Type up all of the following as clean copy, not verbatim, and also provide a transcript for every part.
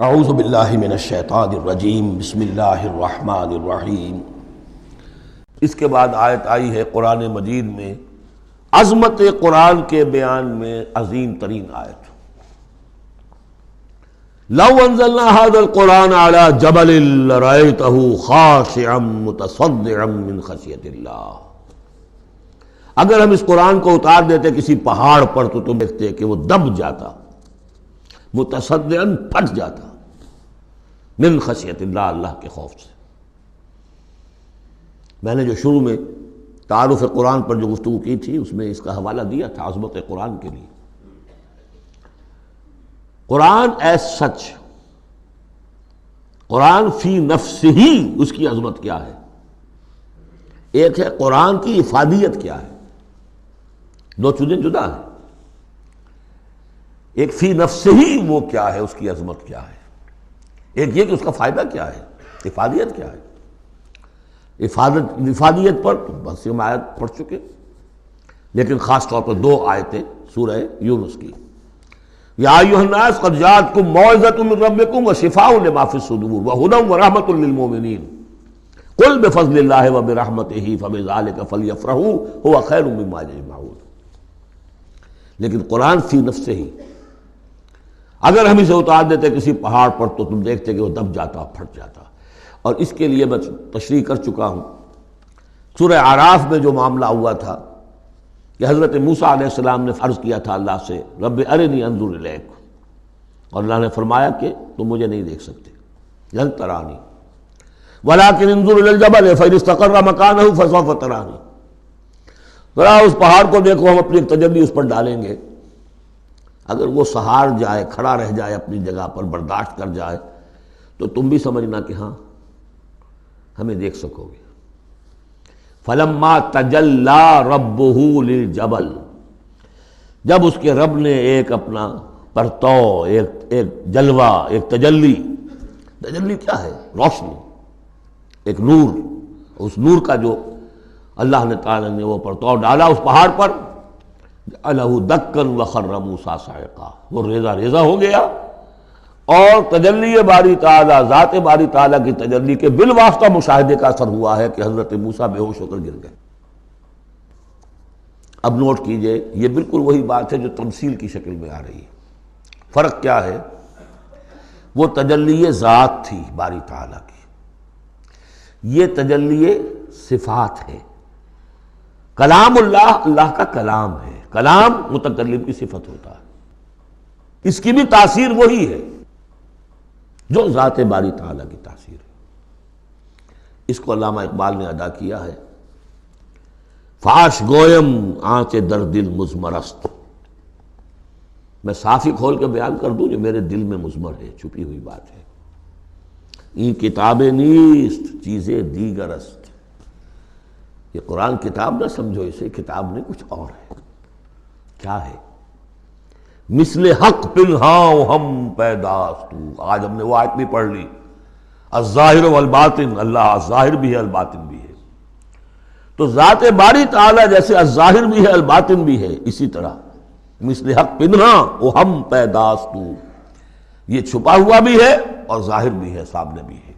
اعوذ باللہ من الشیطان الرجیم بسم اللہ الرحمن الرحیم۔ اس کے بعد آیت آئی ہے قرآن مجید میں عظمت قرآن کے بیان میں عظیم ترین آیت، لو انزلنا هذا القرآن على جبل لرأيته خاشعا متصدعا من خشیۃ اللہ۔ اگر ہم اس قرآن کو اتار دیتے کسی پہاڑ پر تو تم دیکھتے کہ وہ دب جاتا، متصدعا پھٹ جاتا، من خشیۃ اللہ، اللہ کے خوف سے۔ میں نے جو شروع میں تعارف قرآن پر جو گفتگو کی تھی اس میں اس کا حوالہ دیا تھا عظمت قرآن کے لیے۔ قرآن ایز سچ، قرآن فی نفسہ ہی اس کی عظمت کیا ہے؟ ایک ہے قرآن کی افادیت کیا ہے، دو چیزیں جدا ہیں۔ ایک فی نفسہ ہی وہ کیا ہے، اس کی عظمت کیا ہے، ایک یہ کہ اس کا فائدہ کیا ہے، افادیت کیا ہے۔ افادیت پر بس ہم آیت پڑھ چکے، لیکن خاص طور پر دو آیتیں سورہ یونس کی، یا ایھا الناس قد جاءتکم موعظۃ من ربکم وشفاء لما فی الصدور وہدی ورحمۃ للمؤمنین قل بفضل اللہ وبرحمتہ فبذلک فلیفرحوا ھو خیر مما یجمعون۔ لیکن قرآن فی نفسہ ہی، اگر ہم اسے اتار دیتے کسی پہاڑ پر تو تم دیکھتے کہ وہ دب جاتا، پھٹ جاتا۔ اور اس کے لیے میں تشریح کر چکا ہوں، سورہ اعراف میں جو معاملہ ہوا تھا کہ حضرت موسیٰ علیہ السلام نے عرض کیا تھا اللہ سے، رب ارنی انظر الیک، اور اللہ نے فرمایا کہ تم مجھے نہیں دیکھ سکتے، لن ترانی ولکن انظر الی الجبل فإن استقر مکانہ فسوف ترانی۔ ذرا اس پہاڑ کو دیکھو، ہم اپنی تجلی اس پر ڈالیں گے، اگر وہ سہار جائے، کھڑا رہ جائے اپنی جگہ پر، برداشت کر جائے تو تم بھی سمجھنا کہ ہاں ہمیں دیکھ سکو گے۔ فلما تجلی ربہ للجبل، جب اس کے رب نے ایک اپنا پرتو، ایک جلوہ، ایک تجلی کیا ہے؟ روشنی، ایک نور، اس نور کا جو اللہ نے تعالی نے وہ پرتو ڈالا اس پہاڑ پر، جعلہ دکا وخر موسیٰ صعقا، وہ ریزہ ریزہ ہو گیا، اور تجلی باری تعالی، ذات باری تعالی کی تجلی کے بالواسطہ مشاہدے کا اثر ہوا ہے کہ حضرت موسیٰ بے ہوش ہو کر گر گئے۔ اب نوٹ کیجئے، یہ بالکل وہی بات ہے جو تمثیل کی شکل میں آ رہی ہے۔ فرق کیا ہے؟ وہ تجلی ذات تھی باری تعالی کی، یہ تجلی صفات ہے۔ کلام اللہ، اللہ کا کلام ہے، کلام متکلم کی صفت ہوتا ہے، اس کی بھی تاثیر وہی ہے جو ذات باری تعالیٰ کی تاثیر ہے۔ اس کو علامہ اقبال نے ادا کیا ہے، فاش گویم آنچ در دل مضمرست، میں صافی کھول کے بیان کر دوں جو میرے دل میں مضمر ہے، چھپی ہوئی بات ہے۔ این کتاب نیست چیزیں دیگرست، یہ قرآن کتاب نہ سمجھو، اسے کتاب نہیں کچھ اور ہے۔ کیا ہے؟ مثل حق پنہاں ہم پیداست، آج ہم نے وہ آیت بھی پڑھ لی، الظاہر والباطن، اللہ الظاہر بھی ہے الباطن بھی ہے۔ تو ذات باری تعالیٰ جیسے الظاہر بھی ہے الباطن بھی ہے، اسی طرح مثل حق پنہاں ہم پیداست، یہ چھپا ہوا بھی ہے اور ظاہر بھی ہے، سامنے بھی ہے۔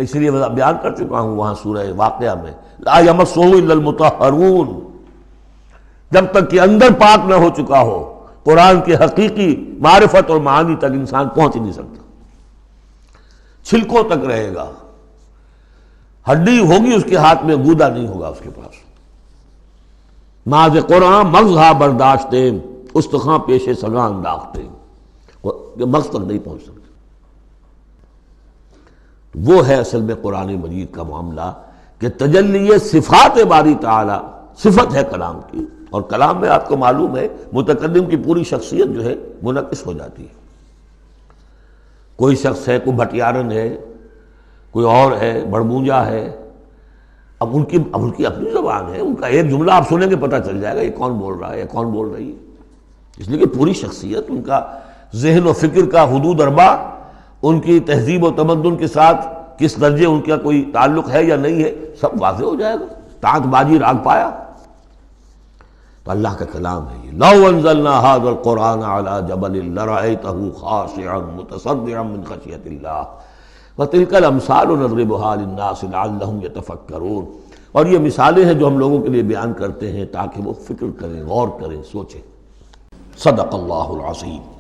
اس لیے میں بیان کر چکا ہوں وہاں سورہ واقعہ میں، لا یمسہ الا المطہرون، جب تک کہ اندر پاک نہ ہو چکا ہو قرآن کے حقیقی معرفت اور معانی تک انسان پہنچ نہیں سکتا، چھلکوں تک رہے گا، ہڈی ہوگی اس کے ہاتھ میں، گودا نہیں ہوگا اس کے پاس۔ ماذ قرآن مغزہ برداشتے استخاں پیش سگاں انداختے، مغز تک نہیں پہنچ سکتا۔ وہ ہے اصل میں قرآن مجید کا معاملہ کہ تجلی صفات باری تعالی، صفت ہے کلام کی، اور کلام میں آپ کو معلوم ہے متکلم کی پوری شخصیت جو ہے منعکس ہو جاتی ہے۔ کوئی شخص ہے، کوئی بھٹیارن ہے، کوئی اور ہے، بڑمونجا ہے، اب ان کی اپنی زبان ہے، ان کا ایک جملہ آپ سنیں گے پتہ چل جائے گا یہ کون بول رہا ہے، یہ کون بول رہی ہے۔ اس لیے کہ پوری شخصیت، ان کا ذہن و فکر کا حدود اربع، ان کی تہذیب و تمدن کے ساتھ کس درجے ان کا کوئی تعلق ہے یا نہیں ہے، سب واضح ہو جائے گا۔ تانت باجی راگ پایا، تو اللہ کا کلام ہے یہ، لو انزلنا هذا القرآن على جبل لرأيته خاشعا متصدعا من خشیۃ اللہ وتلك الامثال نضربها للناس لعلهم يتفکرون۔ اور یہ مثالیں ہیں جو ہم لوگوں کے لیے بیان کرتے ہیں تاکہ وہ فکر کریں، غور کریں، سوچیں۔ صدق اللہ العظیم۔